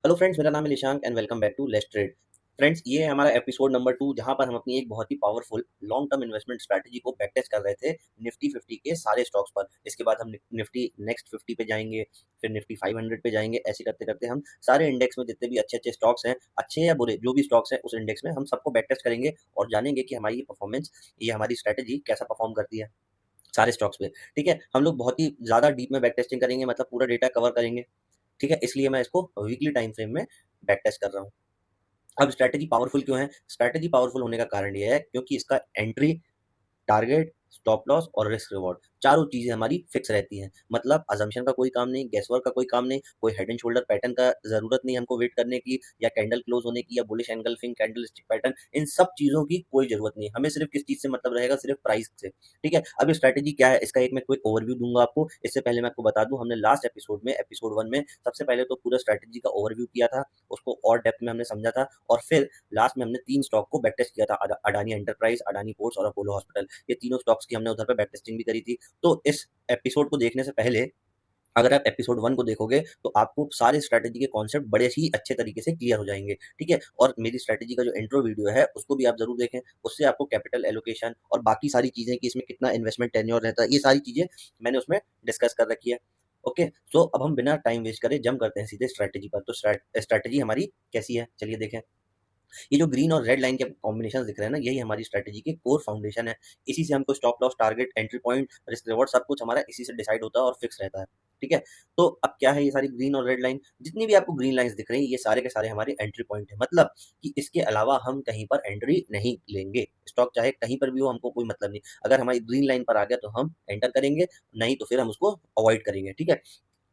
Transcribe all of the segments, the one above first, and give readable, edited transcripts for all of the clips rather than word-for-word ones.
Hello friends, मेरा नाम है Nishank and welcome back to let's trade. Friends, ये है हमारा एपिसोड नंबर 2 जहां पर हम अपनी एक बहुत ही powerful long term investment strategy को बैक टेस्ट कर रहे थे निफ्टी 50 के सारे स्टॉक्स पर। इसके बाद हम निफ्टी नेक्स्ट 50 पे जाएंगे, फिर निफ्टी 500 पे जाएंगे। ऐसे करते करते हम सारे इंडेक्स में जितने भी अच्छे अच्छे स्टॉक्स हैं, अच्छे या बुरे जो भी स्टॉक्स हैं उस इंडेक्स में हम सबको बैक टेस्ट करेंगे और जानेंगे कि हमारी परफॉर्मेंस, ये हमारी स्ट्रैटेजी कैसा परफॉर्म करती है सारे स्टॉक्स पे। ठीक है, हम लोग बहुत ही ज्यादा डीप में बैक टेस्टिंग करेंगे, मतलब पूरा डेटा कवर करेंगे। ठीक है, इसलिए मैं इसको वीकली टाइम फ्रेम में बैक टेस्ट कर रहा हूँ। अब स्ट्रैटेजी पावरफुल क्यों है? स्ट्रैटेजी पावरफुल होने का कारण ये है क्योंकि इसका एंट्री, टारगेट, स्टॉप लॉस और रिस्क रिवॉर्ड चारों चीजें हमारी फिक्स रहती हैं। मतलब अजम्पशन का कोई काम नहीं, गैसवर्क का कोई काम नहीं, कोई हेड एंड शोल्डर पैटर्न का जरूरत नहीं हमको वेट करने की, या कैंडल क्लोज होने की, या bullish engulfing candlestick pattern, इन सब चीजों की कोई जरूरत नहीं। हमें सिर्फ किस चीज से मतलब रहेगा? सिर्फ प्राइस से। ठीक है, अब ये स्ट्रैटेजी क्या है इसका एक मैं क्विक ओवरव्यू दूंगा आपको। इससे पहले मैं आपको बता दूं, हमने लास्ट एपिसोड में एपिसोड 1 में सबसे पहले तो पूरा स्ट्रैटेजी का ओवरव्यू किया था, उसको और डेप्थ में हमने समझा था, और फिर लास्ट में हमने 3 स्टॉक को बैक टेस्ट किया था, अडानी एंटरप्राइज, अडानी पोर्ट्स और अपोलो हॉस्पिटल। ये तीनों स्टॉक्स की हमने उधर पे बैक टेस्टिंग भी करी थी। तो इस एपिसोड को देखने से पहले अगर आप एपिसोड 1 को देखोगे तो आपको सारे स्ट्रैटेजी के कॉन्सेप्ट बड़े ही अच्छे तरीके से क्लियर हो जाएंगे। ठीक है, और मेरी स्ट्रैटेजी का जो इंट्रो वीडियो है उसको भी आप जरूर देखें। उससे आपको कैपिटल एलोकेशन और बाकी सारी चीजें कि इसमें कितना इन्वेस्टमेंट टेन्योर रहता है, ये सारी चीजें मैंने उसमें डिस्कस कर रखी है। ओके, सो अब हम बिना टाइम वेस्ट करे जंप करते हैं सीधे स्ट्रैटेजी पर। तो स्ट्रैटेजी हमारी कैसी है, चलिए देखें। ये जो ग्रीन और रेड लाइन के कॉम्बिनेशन दिख रहे हैं ना, यही हमारी स्ट्रेटेजी की कोर फाउंडेशन है। इसी से हमको stop loss, target, entry point, risk reward सब कुछ हमारा इसी से डिसाइड होता है और फिक्स रहता है। ठीक है, तो अब क्या है ये सारी ग्रीन और रेड लाइन? जितनी भी आपको ग्रीन लाइंस दिख रही है ये सारे के सारे हमारे एंट्री पॉइंट है। मतलब कि इसके अलावा हम कहीं पर एंट्री नहीं लेंगे। स्टॉक चाहे कहीं पर भी हो, हमको कोई मतलब नहीं। अगर हमारी ग्रीन लाइन पर आ गया तो हम एंटर करेंगे, नहीं तो फिर हम उसको अवॉइड करेंगे। ठीक है,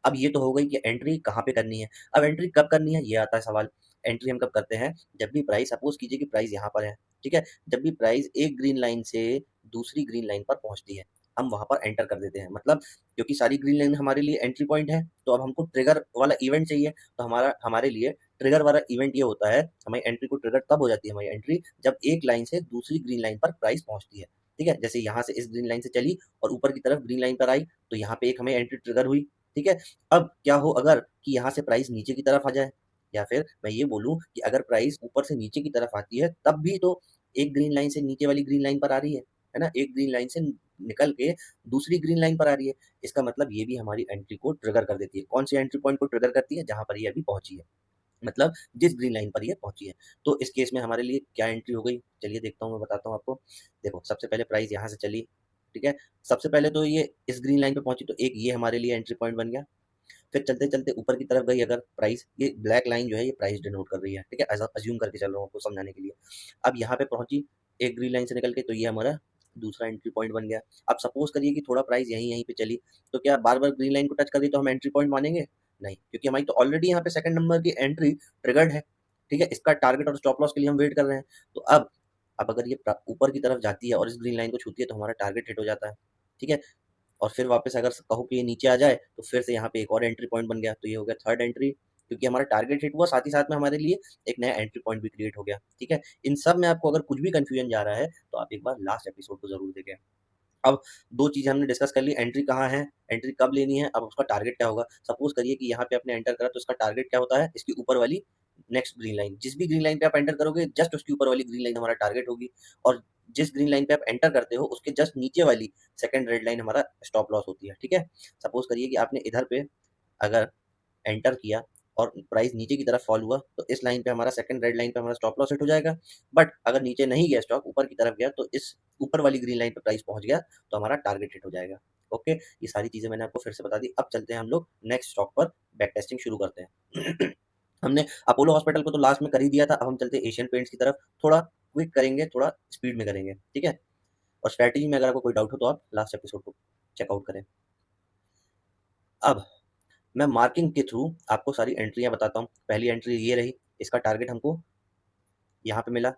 अब ये तो हो गई कि एंट्री कहाँ पे करनी है। अब एंट्री कब करनी है ये आता है सवाल। एंट्री हम कब करते हैं? जब भी प्राइस, सपोज कीजिए कि प्राइस यहाँ पर है। ठीक है, जब भी प्राइस एक ग्रीन लाइन से दूसरी ग्रीन लाइन पर पहुंचती है, हम वहां पर एंटर कर देते हैं। मतलब क्योंकि सारी ग्रीन लाइन हमारे लिए एंट्री पॉइंट है, तो अब हमको ट्रिगर वाला इवेंट चाहिए। तो हमारे लिए ट्रिगर वाला इवेंट ये होता है, हमारी एंट्री को ट्रिगर तब हो जाती है हमारी एंट्री जब एक लाइन से दूसरी ग्रीन लाइन पर प्राइस पहुंचती है। ठीक है, जैसे यहाँ से इस ग्रीन लाइन से चली और ऊपर की तरफ ग्रीन लाइन पर आई, तो यहाँ पे एक हमें एंट्री ट्रिगर हुई। ठीक है, अब क्या हो अगर कि यहाँ से प्राइस नीचे की तरफ आ जाए, या फिर मैं ये बोलूं कि अगर प्राइस ऊपर से नीचे की तरफ आती है तब भी तो एक ग्रीन लाइन से नीचे वाली ग्रीन लाइन पर आ रही है ना, एक ग्रीन लाइन से निकल के दूसरी ग्रीन लाइन पर आ रही है। इसका मतलब ये भी हमारी एंट्री को ट्रिगर कर देती है। कौन सी एंट्री पॉइंट को ट्रिगर करती है? जहां पर ये अभी पहुंची है, मतलब जिस ग्रीन लाइन पर ये पहुंची है। तो इस केस में हमारे लिए क्या एंट्री हो गई, चलिए देखता हूँ, मैं बताता हूँ आपको। देखो, सबसे पहले प्राइस यहाँ से चली। ठीक है, सबसे पहले तो ये इस ग्रीन लाइन पे पहुंची, तो एक ये हमारे लिए एंट्री पॉइंट बन गया। फिर चलते चलते ऊपर की तरफ गई अगर प्राइस, ये ब्लैक लाइन जो है ये प्राइस डिनोट कर रही है। ठीक है, अज्यूम करके चल रहा हूँ आपको समझाने के लिए। अब यहाँ पे पहुंची एक ग्रीन लाइन से निकल के, तो ये हमारा दूसरा एंट्री पॉइंट बन गया। अब सपोज करिए कि थोड़ा प्राइस यहीं यहीं पे चली, तो क्या बार बार ग्रीन लाइन को टच कर दी तो हम एंट्री पॉइंट मानेंगे? नहीं, क्योंकि हमारी तो ऑलरेडी यहाँ पे सेकंड नंबर की एंट्री ट्रिगर्ड है। ठीक है, इसका टारगेट और स्टॉप लॉस के लिए हम वेट कर रहे हैं। तो अब अगर ये ऊपर की तरफ जाती है और इस ग्रीन लाइन को छूती है तो हमारा टारगेट हिट हो जाता है। ठीक है, और फिर वापस अगर कहो कि ये नीचे आ जाए तो फिर से यहाँ पे एक और एंट्री पॉइंट बन गया, तो ये हो गया थर्ड एंट्री। क्योंकि हमारा टारगेट हिट हुआ, साथ ही साथ में हमारे लिए एक नया एंट्री पॉइंट भी क्रिएट हो गया। ठीक है, इन सब में आपको अगर कुछ भी कंफ्यूजन जा रहा है तो आप एक बार लास्ट एपिसोड को जरूर देखें। अब दो चीजें हमने डिस्कस कर ली, एंट्री कहाँ है, एंट्री कब लेनी है, अब उसका टारगेट क्या होगा। सपोज करिए कि यहाँ पे आपने एंटर करा, तो इसका टारगेट क्या होता है? इसकी ऊपर वाली नेक्स्ट ग्रीन लाइन, जिस भी ग्रीन लाइन पे आप एंटर करोगे जस्ट उसकी ऊपर वाली ग्रीन लाइन हमारा टारगेट होगी। और जिस ग्रीन लाइन पे आप एंटर करते हो उसके जस्ट नीचे वाली सेकंड रेड लाइन हमारा स्टॉप लॉस होती है। ठीक है, सपोज करिए कि आपने इधर पे अगर एंटर किया और प्राइस नीचे की तरफ फॉल हुआ, तो इस लाइन पे हमारा सेकंड रेड लाइन पे हमारा स्टॉप लॉस हिट हो जाएगा। बट अगर नीचे नहीं गया स्टॉक, ऊपर की तरफ गया, तो इस ऊपर वाली ग्रीन लाइन पे प्राइस पहुंच गया तो हमारा टारगेट हिट हो जाएगा। ओके, ये सारी चीजें मैंने आपको फिर से बता दी। अब चलते हैं हम लोग नेक्स्ट स्टॉक पर, बैक टेस्टिंग शुरू करते हैं। हमने अपोलो हॉस्पिटल को तो लास्ट में कर ही दिया था, अब हम चलते हैं एशियन पेंट्स की तरफ। थोड़ा क्विक करेंगे, थोड़ा स्पीड में करेंगे। ठीक है, और स्ट्रैटेजी में अगर आपको कोई डाउट हो तो आप लास्ट एपिसोड को चेकआउट करें। अब मैं मार्किंग के थ्रू आपको सारी एंट्रियां बताता हूँ। पहली एंट्री ये रही, इसका टारगेट हमको यहाँ पे मिला।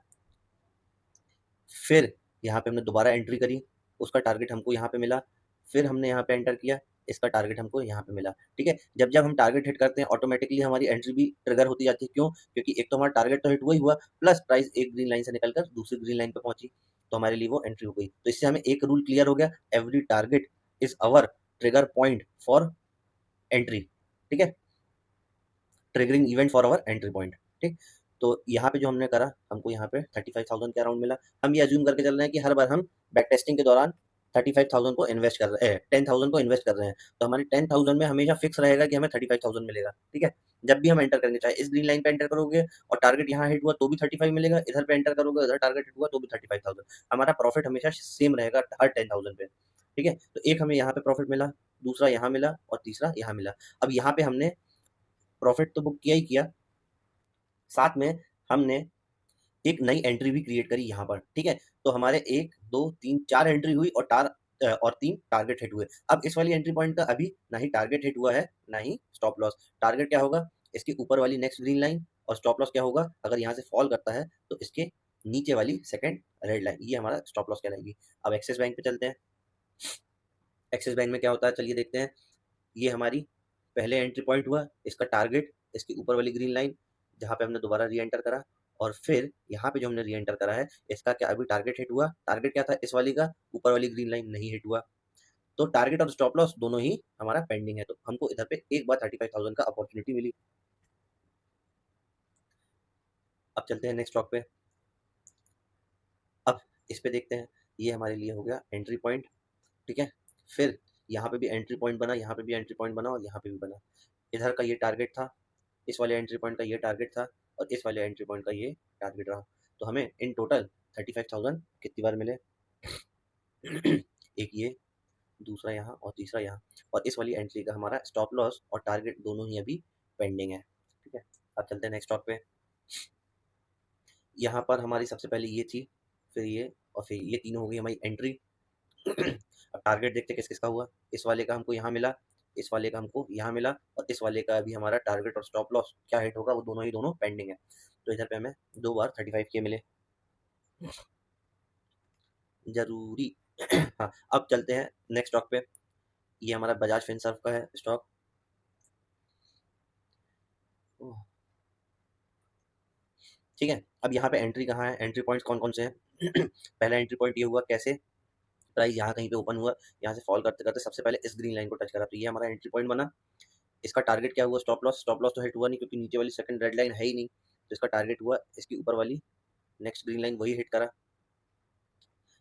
फिर यहाँ पे हमने दोबारा एंट्री करी, उसका टारगेट हमको यहाँ पे मिला। फिर हमने यहाँ पे एंटर किया, इसका टारगेट हमको यहाँ पे मिला। ठीक है, जब जब हम टारगेट हिट करते हैं ऑटोमेटिकली हमारी एंट्री भी ट्रिगर होती जाती है। क्यों? क्योंकि एक तो हमारा टारगेट तो हिट हुआ ही हुआ, प्लस प्राइस एक ग्रीन लाइन से निकलकर दूसरी ग्रीन लाइन पे पहुंची, तो हमारे लिए वो एंट्री हो गई। तो इससे हमें एक रूल क्लियर हो गया, every target is our trigger point for entry. ठीक है, triggering event for our entry point. ठीक, तो यहाँ पे जो हमने करा, हमको यहाँ पे 35,000 के अराउंड मिला। हम ये अज्यूम करके चल रहे हैं कि हर बार हम बैक टेस्टिंग के दौरान 35,000 को इन्वेस्ट कर रहे हैं, 10,000 को इन्वेस्ट कर रहे हैं, तो हमारे 10,000 में हमेशा फिक्स रहेगा कि हमें 35,000 मिलेगा। ठीक है, जब भी हम एंटर करेंगे, चाहे इस ग्रीन लाइन पे एंटर करोगे और टारगेट यहाँ हिट हुआ तो भी 35 मिलेगा, इधर पे एंटर करोगे इधर टारगेट हिट हुआ तो भी 35,000, हमारा प्रॉफिट हमेशा सेम रहेगा हर 10,000 पे। ठीक है, तो एक हमें यहाँ पे प्रॉफिट मिला, दूसरा यहाँ मिला और तीसरा यहाँ मिला। अब यहाँ पे हमने प्रॉफिट तो बुक किया ही किया, साथ में हमने एक नई एंट्री भी क्रिएट करी यहाँ पर। ठीक है, तो हमारे 1 2 3 4 एंट्री हुई और 3 टारगेट हिट हुए। अब इस वाली एंट्री पॉइंट का अभी ना ही टारगेट हिट हुआ है ना ही स्टॉप लॉस। टारगेट क्या होगा, इसके ऊपर वाली नेक्स्ट ग्रीन लाइन, और स्टॉप लॉस क्या होगा, अगर यहाँ से फॉल करता है तो इसके नीचे वाली सेकंड रेड लाइन, ये हमारा स्टॉप लॉस कहलाएगी। अब एक्सिस बैंक पे चलते हैं। एक्सिस बैंक में क्या होता है चलिए देखते हैं। ये हमारी पहले एंट्री पॉइंट हुआ, इसका टारगेट इसकी ऊपर वाली ग्रीन लाइन जहाँ पे हमने दोबारा री एंटर करा, और फिर यहाँ पे जो हमने री एंटर करा है इसका क्या अभी टारगेट हिट हुआ। टारगेट क्या था इस वाली का, ऊपर वाली ग्रीन लाइन नहीं हिट हुआ, तो टारगेट और स्टॉप लॉस दोनों ही हमारा पेंडिंग है, तो हमको इधर पे एक बार 35,000 का अपॉर्चुनिटी मिली। अब चलते हैं नेक्स्ट स्टॉक पे। अब इस पे देखते हैं, ये हमारे लिए हो गया एंट्री पॉइंट। ठीक है, फिर यहाँ पे भी एंट्री पॉइंट बना, यहाँ पे भी एंट्री पॉइंट बना और यहाँ पे भी बना। इधर का ये टारगेट था, इस वाले एंट्री पॉइंट का ये टारगेट था और इस वाले एंट्री पॉइंट का ये टारगेट रहा। तो हमें इन टोटल 35,000 कितनी बार मिले एक ये, दूसरा यहाँ और तीसरा यहाँ, और इस वाली एंट्री का हमारा स्टॉप लॉस और टारगेट दोनों ही अभी पेंडिंग है। ठीक है, अब चलते हैं नेक्स्ट स्टॉक पे। यहाँ पर हमारी सबसे पहले ये थी, फिर ये और फिर ये तीनों हो गई हमारी एंट्री। अब टारगेट देखते किस किस का हुआ। इस वाले का हमको यहाँ मिला, इस वाले का हमको यहाँ मिला, और इस वाले का अभी हमारा टारगेट और स्टॉप लॉस क्या हिट होगा वो दोनों ही दोनों पेंडिंग है। तो इधर पे हमें 2 बार 35 के मिले जरूरी। हाँ, अब चलते हैं नेक्स्ट स्टॉक पे। ये हमारा बजाज फिनसर्व का है स्टॉक। ठीक है, अब यहाँ पे एंट्री कहाँ है, एंट्री पॉइंट्स कौन कौन से हैं पहला एंट्री पॉइंट ये हुआ, कैसे प्राइस यहाँ कहीं पे ओपन हुआ, यहाँ से फॉल करते करते सबसे पहले इस ग्रीन लाइन को टच करा, तो ये हमारा एंट्री पॉइंट बना। इसका टारगेट क्या हुआ, स्टॉप लॉस। स्टॉप लॉस तो हिट हुआ नहीं क्योंकि नीचे वाली सेकंड रेड लाइन है ही नहीं, तो इसका टारगेट हुआ इसकी ऊपर वाली नेक्स्ट ग्रीन लाइन, वही हिट करा।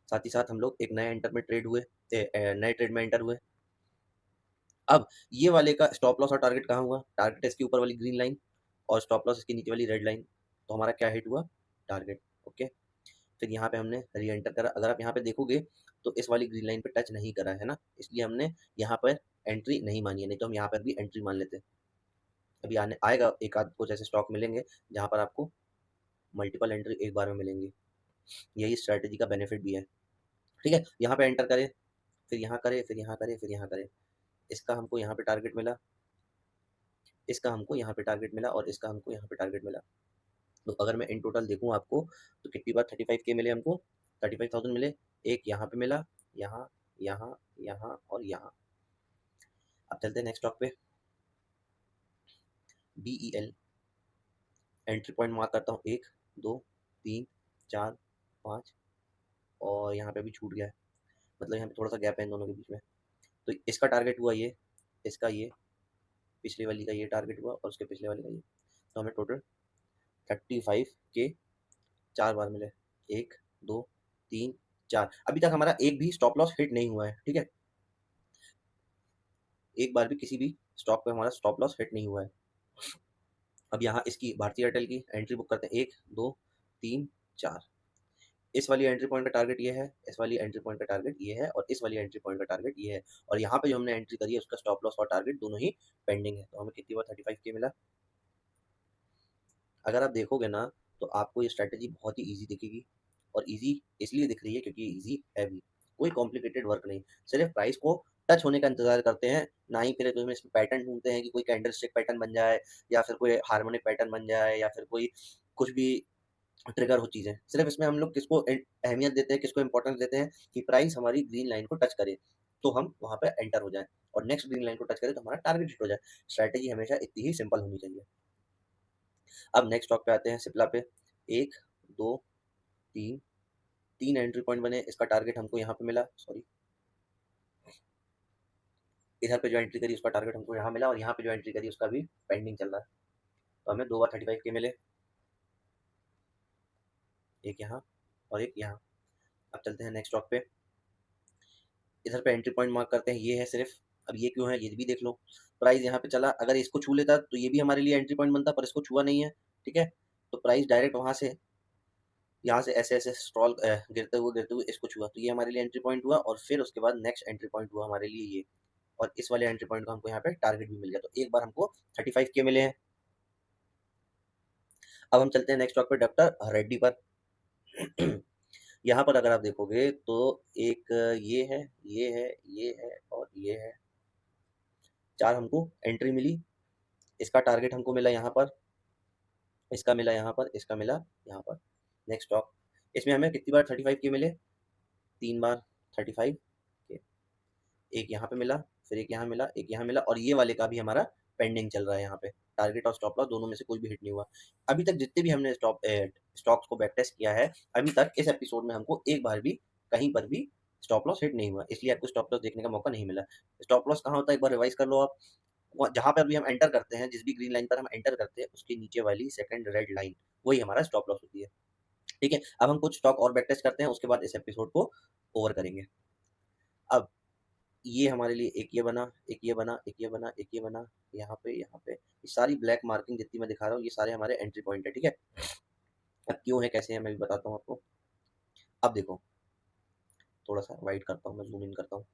साथ ही साथ हम लोग एक नए एंटर में ट्रेड हुए, नए ट्रेड में एंटर हुए। अब ये वाले का स्टॉप लॉस और टारगेट कहाँ हुआ, टारगेट इसकी ऊपर वाली ग्रीन लाइन और स्टॉप लॉस इसकी नीचे वाली रेड लाइन, तो हमारा क्या हिट हुआ, टारगेट। ओके, फिर यहाँ पे हमने री एंटर करा। अगर आप यहाँ पे देखोगे तो इस वाली ग्रीन लाइन पे टच नहीं करा है ना, इसलिए हमने यहाँ पर एंट्री नहीं मानी है, नहीं तो हम यहाँ पर भी एंट्री मान लेते। अभी आने आएगा एक आध कुछ ऐसे स्टॉक मिलेंगे जहाँ पर आपको मल्टीपल एंट्री एक बार में मिलेंगी, यही स्ट्रैटेजी का बेनिफिट भी है। ठीक है, यहाँ पे एंटर करें, फिर यहाँ करें, फिर यहाँ करें, फिर यहाँ करें। इसका हमको यहाँ पे टारगेट मिला, इसका हमको यहाँ पे टारगेट मिला और इसका हमको यहाँ पे टारगेट मिला। तो अगर मैं इन टोटल देखूँ आपको तो कितनी बार 35 के मिले हमको, 35,000 मिले। एक यहाँ पे मिला, यहाँ यहाँ यहाँ और यहाँ। अब चलते हैं नेक्स्ट स्टॉक पे। BEL एंट्री पॉइंट मार्क करता हूँ, 1 2 3 4 5 और यहाँ पे भी छूट गया है, मतलब यहाँ पे थोड़ा सा गैप है इन दोनों के बीच में। तो इसका टारगेट हुआ ये, इसका ये, पिछले वाली का ये टारगेट हुआ और उसके पिछले वाली का ये, तो हमें टोटल 35 के 4 बार मिले, 1 2 3 4। अभी तक हमारा एक भी स्टॉप लॉस हिट नहीं हुआ है। ठीक है, एक बार भी किसी भी स्टॉक पे हमारा स्टॉप लॉस हिट नहीं हुआ है। अब यहाँ इसकी भारतीय एयरटेल की एंट्री बुक करते हैं, 1 2 3 4। इस वाली एंट्री पॉइंट का टारगेट ये है, इस वाली एंट्री पॉइंट का टारगेट ये है और इस वाली एंट्री पॉइंट का टारगेट ये है, और यहाँ पे जो हमने एंट्री करी है उसका स्टॉप लॉस और टारगेट दोनों ही पेंडिंग है। तो हमें कितनी बार 35 के मिला। अगर आप देखोगे ना तो आपको ये स्ट्रैटेजी बहुत ही ईजी दिखेगी, और ईजी इसलिए दिख रही है क्योंकि ईजी है भी, कोई कॉम्प्लिकेटेड वर्क नहीं, सिर्फ प्राइस को टच होने का इंतजार करते हैं, ना ही फिर तुम्हें इसमें पैटर्न ढूंढते हैं कि कोई कैंडल स्टिक पैटर्न बन जाए या फिर कोई हार्मोनिक पैटर्न बन जाए या फिर कोई कुछ भी ट्रिगर हो चीज़ें। सिर्फ इसमें हम लोग किसको अहमियत देते हैं, किसको इंपॉर्टेंस देते हैं कि प्राइस हमारी ग्रीन लाइन को टच करे तो हम वहाँ पे एंटर हो जाएं, और नेक्स्ट ग्रीन लाइन को टच करे तो हमारा टारगेट हिट हो जाए। स्ट्रैटेजी हमेशा इतनी ही सिंपल होनी चाहिए। अब नेक्स्ट स्टॉक पे आते हैं, सिप्ला पे। 1 2 3 3 एंट्री पॉइंट बने, इसका टारगेट हमको यहाँ पे मिला, सॉरी, इधर पे जो एंट्री करी उसका टारगेट हमको यहाँ मिला, और यहाँ पे जो एंट्री करी उसका भी पेंडिंग चल रहा है। तो हमें 2 बार 35 के मिले, एक यहाँ और एक यहाँ। अब चलते हैं नेक्स्ट स्टॉक पे, इधर पे एंट्री पॉइंट मार्क करते हैं, ये है सिर्फ। अब ये क्यों है ये भी देख लो, प्राइस यहाँ पे चला, अगर इसको छू लेता तो ये भी हमारे लिए एंट्री पॉइंट बनता, पर इसको छुआ नहीं है, ठीक है। तो प्राइस डायरेक्ट वहां से, यहाँ से ऐसे ऐसे स्ट्रॉल गिरते हुए इसको छुआ, तो ये हमारे लिए एंट्री पॉइंट हुआ। और फिर उसके बाद नेक्स्ट एंट्री पॉइंट हुआ हमारे लिए ये, और इस वाले एंट्री पॉइंट को हमको यहाँ पे टारगेट भी मिल गया। तो एक बार हमको 35 के मिले हैं। अब हम चलते हैं नेक्स्ट स्टॉक पे, डॉक्टर रेड्डी पर। यहाँ पर अगर आप देखोगे तो एक ये है, ये है, ये है और ये है, 4 हमको एंट्री मिली। इसका टारगेट हमको मिला यहाँ पर, इसका मिला यहाँ पर, इसका मिला यहाँ पर। नेक्स्ट स्टॉक, इसमें हमें कितनी बार 35 के मिले, 3 बार 35 के। एक यहाँ पे मिला, फिर एक यहाँ मिला, एक यहाँ मिला, और ये वाले का भी हमारा पेंडिंग चल रहा है यहाँ पे। टारगेट और स्टॉप लॉस दोनों में से कोई भी हिट नहीं हुआ। अभी तक जितने भी हमने स्टॉक्स को बैक टेस्ट किया है, अभी तक इस एपिसोड में हमको एक बार भी कहीं पर भी स्टॉप लॉस हिट नहीं हुआ, इसलिए आपको स्टॉप लॉस देखने का मौका नहीं मिला। स्टॉप लॉस कहाँ होता है एक बार रिवाइज कर लो आप, जहाँ पर अभी हम एंटर करते हैं, जिस भी ग्रीन लाइन पर हम एंटर करते हैं उसके नीचे वाली सेकंड रेड लाइन, वही हमारा स्टॉप लॉस होती है, ठीक है। अब हम कुछ स्टॉक और बैक टेस्ट करते हैं, उसके बाद इस एपिसोड को ओवर करेंगे। अब ये हमारे लिए एक ये बना, एक ये बना, एक ये बना, एक ये बना, यहाँ पे ये सारी ब्लैक मार्किंग जितनी मैं दिखा रहा हूँ ये सारे हमारे एंट्री पॉइंट है, ठीक है। अब क्यों है कैसे है मैं भी बताता हूँ आपको। अब देखो, थोड़ा सा वाइड करता हूँ, मैं जूम इन करता हूँ।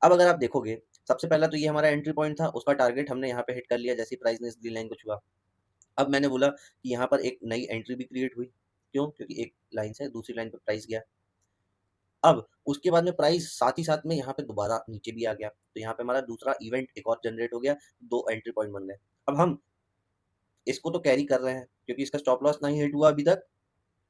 अब अगर आप देखोगे, सबसे पहला तो ये हमारा एंट्री पॉइंट था, उसका टारगेट हमने यहाँ पे हिट कर लिया जैसे प्राइस ने इस ग्रीन लाइन को छुआ। अब मैंने बोला कि यहाँ पर एक नई एंट्री भी क्रिएट हुई, क्यों, क्योंकि एक लाइन से दूसरी लाइन पर प्राइस गया। अब उसके बाद में प्राइस साथ ही साथ में यहाँ पे दोबारा नीचे भी आ गया, तो यहाँ पे हमारा दूसरा इवेंट एक और जनरेट हो गया, 2 एंट्री पॉइंट बन गए। अब हम इसको तो कैरी कर रहे हैं क्योंकि इसका स्टॉप लॉस नहीं हिट हुआ अभी तक,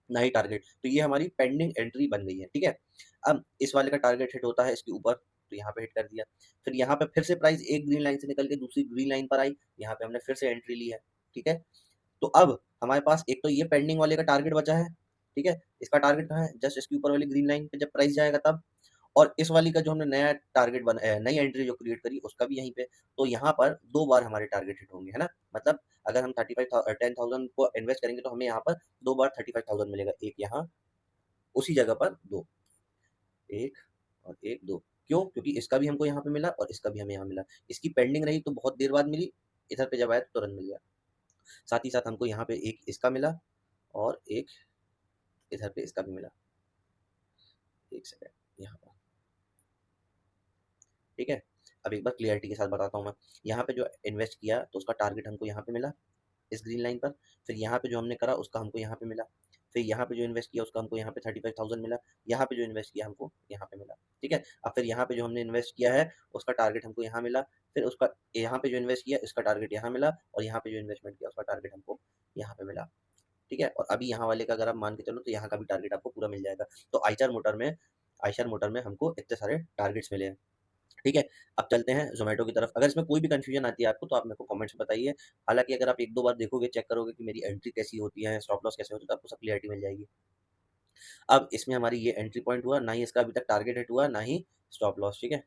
ना ही टारगेट, तो ये हमारी पेंडिंग एंट्री बन गई है, ठीक है। अब इस वाले का टारगेट हिट होता है इसके ऊपर, तो यहाँ पे हिट कर दिया। फिर यहाँ पे फिर से प्राइस एक ग्रीन लाइन से निकल के दूसरी ग्रीन लाइन पर आई, यहाँ पे हमने फिर से एंट्री ली है, ठीक है। तो अब हमारे पास एक तो ये पेंडिंग वाले का टारगेट बचा है, ठीक है। इसका टारगेट कहाँ है, जस्ट इसके ऊपर वाली ग्रीन लाइन पे जब प्राइस जाएगा तब। और इस वाली का जो हमने नया टारगेट नई एंट्री जो क्रिएट करी उसका भी यहीं पे। तो यहाँ पर 2 बार हमारे टारगेट हिट होंगे, है ना। मतलब अगर हम 10,000 को इन्वेस्ट करेंगे तो हमें यहाँ पर 2 बार 35,000 मिलेगा, एक यहाँ उसी जगह पर 2, एक और एक 2। क्यों, क्योंकि इसका भी हमको यहाँ पे मिला और इसका भी हमें यहाँ मिला। इसकी पेंडिंग रही तो बहुत देर बाद मिली, इधर पे जब आया तो तुरंत मिल गया। साथ ही साथ हमको यहाँ पे एक इसका मिला और एक इधर पे इसका भी मिला। एक सेकंड यहाँ पर, ठीक है। अब एक बार क्लियरिटी के साथ बताता हूँ मैं, यहाँ पे जो इन्वेस्ट किया तो उसका टारगेट हमको यहाँ पे मिला इस ग्रीन लाइन पर, फिर यहाँ पे जो हमने करा उसका हमको यहाँ पे मिला, फिर यहाँ पे जो इन्वेस्ट किया उसका हमको यहाँ पे 35,000 मिला, यहाँ पे जो इन्वेस्ट किया हमको यहाँ पे मिला, ठीक है। अब फिर यहाँ पे जो हमने इन्वेस्ट किया है उसका टारगेट हमको यहाँ मिला, फिर उसका यहाँ पे जो इन्वेस्ट किया इसका टारगेट यहाँ मिला, और यहाँ पे जो इन्वेस्टमेंट किया उसका टारगेट हमको यहाँ पे मिला, ठीक है। और अभी यहाँ वाले का अगर आप मान के चलो तो यहाँ का भी टारगेट आपको पूरा मिल जाएगा। तो आइशर मोटर में हमको इतने सारे टारगेट्स मिले हैं, ठीक है। अब चलते हैं ज़ोमैटो की तरफ। अगर इसमें कोई भी कन्फ्यूजन आती है आपको तो आप मेरे को कमेंट्स में बताइए। हालाँकि अगर आप 1-2 बार देखोगे, चेक करोगे कि मेरी एंट्री कैसी होती है, स्टॉप लॉस कैसे होता है, तो आपको सब क्लैरिटी मिल जाएगी। अब इसमें हमारी ये एंट्री पॉइंट हुआ, ना ही इसका अभी तक टारगेट हिट हुआ, ना ही स्टॉप लॉस, ठीक है।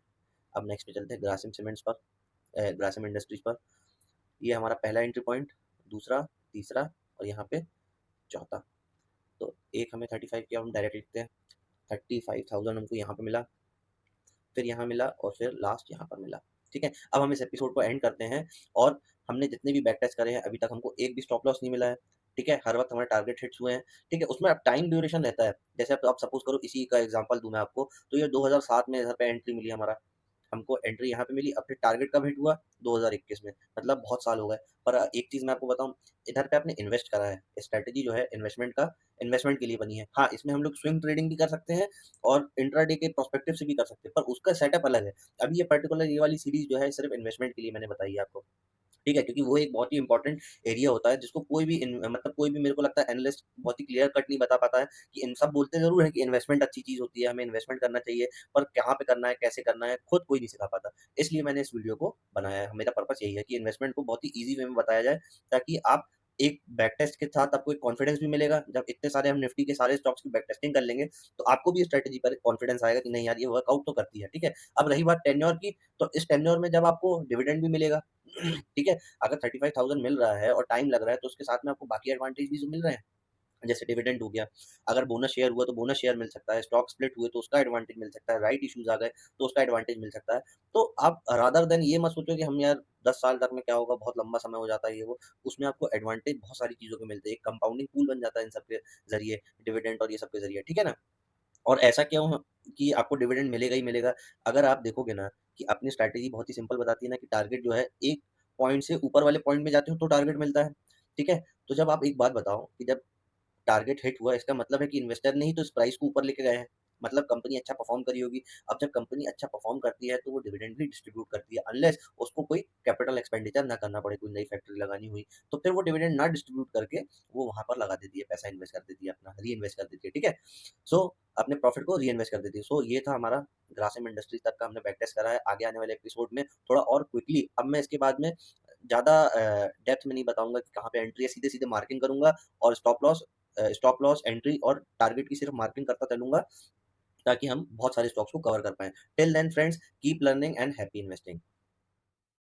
अब नेक्स्ट पे चलते हैं ग्रासिम सीमेंट्स पर, ग्रासिम इंडस्ट्रीज़ पर। ये हमारा पहला एंट्री पॉइंट, दूसरा, तीसरा और यहाँ पे चौथा। तो एक हमें 35 किया, हम डायरेक्ट लिखते हैं, 35,000 हमको यहाँ पे मिला, फिर यहाँ मिला और फिर लास्ट यहाँ पर मिला, ठीक है। अब हम इस एपिसोड को एंड करते हैं, और हमने जितने भी बैक टेस्ट करे हैं अभी तक हमको एक भी स्टॉप लॉस नहीं मिला है, ठीक है। हर वक्त हमारे टारगेट हिट्स हुए हैं, ठीक है। उसमें अब टाइम ड्यूरेशन रहता है, जैसे आप सपोज करो, इसी का एग्जांपल दूं मैं आपको, तो ये 2007 में इधर पे एंट्री मिली हमारा, हमको एंट्री यहाँ पे मिली, अब फिर टारगेट कब हिट हुआ, 2021 में, मतलब बहुत साल हो गए। पर एक चीज़ मैं आपको बताऊँ, इधर पे आपने इन्वेस्ट करा है, स्ट्रैटेजी जो है इन्वेस्टमेंट के लिए बनी है। हाँ, इसमें हम लोग स्विंग ट्रेडिंग भी कर सकते हैं और इंट्राडे के प्रोस्पेक्टिव से भी कर सकते हैं, पर उसका सेटअप अलग है। अभी ये पर्टिकुलर ये वाली सीरीज जो है सिर्फ इन्वेस्टमेंट के लिए मैंने बताई है आपको, ठीक है, क्योंकि वो एक बहुत ही इंपॉर्टेंट एरिया होता है जिसको मतलब कोई भी, मेरे को लगता है एनालिस्ट बहुत ही क्लियर कट नहीं बता पाता है। कि इन सब बोलते जरूर है कि इन्वेस्टमेंट अच्छी चीज होती है, हमें इन्वेस्टमेंट करना चाहिए, पर कहाँ पे करना है, कैसे करना है, खुद कोई नहीं सिखा पाता। इसलिए मैंने इस वीडियो को बनाया है, मेरा पर्पस यही है कि इन्वेस्टमेंट को बहुत ही ईजी वे में बताया जाए, ताकि आप एक बैक टेस्ट के साथ आपको एक कॉन्फिडेंस भी मिलेगा। जब इतने सारे हम निफ्टी के सारे स्टॉक्स की बैक टेस्टिंग कर लेंगे, तो आपको भी स्ट्रैटेजी पर कॉन्फिडेंस आएगा कि नहीं यार ये वर्कआउट तो करती है, ठीक है। अब रही बात टेन्योर की, तो इस टेन्योर में जब आपको डिविडेंड भी मिलेगा, ठीक है, अगर 35,000 मिल रहा है और टाइम लग रहा है, तो उसके साथ में आपको बाकी एडवांटेज भी तो मिल रहे हैं। जैसे डिविडेंड हो गया, अगर बोनस शेयर हुआ तो बोनस शेयर मिल सकता है, स्टॉक स्प्लिट हुए तो उसका एडवांटेज मिल सकता है, राइट इश्यूज आ गए तो उसका एडवांटेज मिल सकता है। तो आप रादर देन ये मत सोचो कि हम यार 10 साल तक में क्या होगा, बहुत लंबा समय हो जाता है ये वो। उसमें आपको एडवांटेज बहुत सारी चीज़ों के मिलते हैं, एक कंपाउंडिंग पूल बन जाता है इन सब के ज़रिए, डिविडेंड और ये सब के ज़रिए, ठीक है ना? और ऐसा क्यों कि आपको डिविडेंड मिलेगा ही मिलेगा? अगर आप देखोगे ना कि अपनी स्ट्रैटेजी बहुत ही सिंपल बताती है ना कि टारगेट जो है, एक पॉइंट से ऊपर वाले पॉइंट में जाते हो तो टारगेट मिलता है, ठीक है? तो जब आप एक बात बताओ कि जब टारगेट हिट हुआ, इसका मतलब है कि इन्वेस्टर ने ही तो इस प्राइस को ऊपर लेके गए हैं। मतलब कंपनी अच्छा परफॉर्म करी होगी। अब जब कंपनी अच्छा परफॉर्म करती है तो वो डिविडेंड भी डिस्ट्रीब्यूट करती है, अनलेस उसको कोई कैपिटल एक्सपेंडिचर ना करना पड़े, कोई नई फैक्ट्री लगानी हुई, तो फिर वो डिविडेंड ना डिस्ट्रीब्यूट करके वो वहाँ पर लगा देती है, पैसा इन्वेस्ट कर देती है, अपना री-इन्वेस्ट कर देती है, ठीक है? सो अपने प्रॉफिट को री-इन्वेस्ट कर देती है। सो ये था हमारा ग्रासिम इंडस्ट्रीज तक का हमने बैक टेस्ट करा है। आगे आने वाले एपिसोड में थोड़ा और क्विकली अब मैं इसके बाद में ज़्यादा डेप्थ में नहीं बताऊँगा कि कहाँ पे एंट्री है, सीधे-सीधे मार्किंग करूँगा और स्टॉप लॉस, एंट्री और टारगेट की सिर्फ मार्किंग करता चलूँगा, ताकि हम बहुत सारे स्टॉक्स को कवर कर पाएँ। Till then friends, keep learning and happy investing.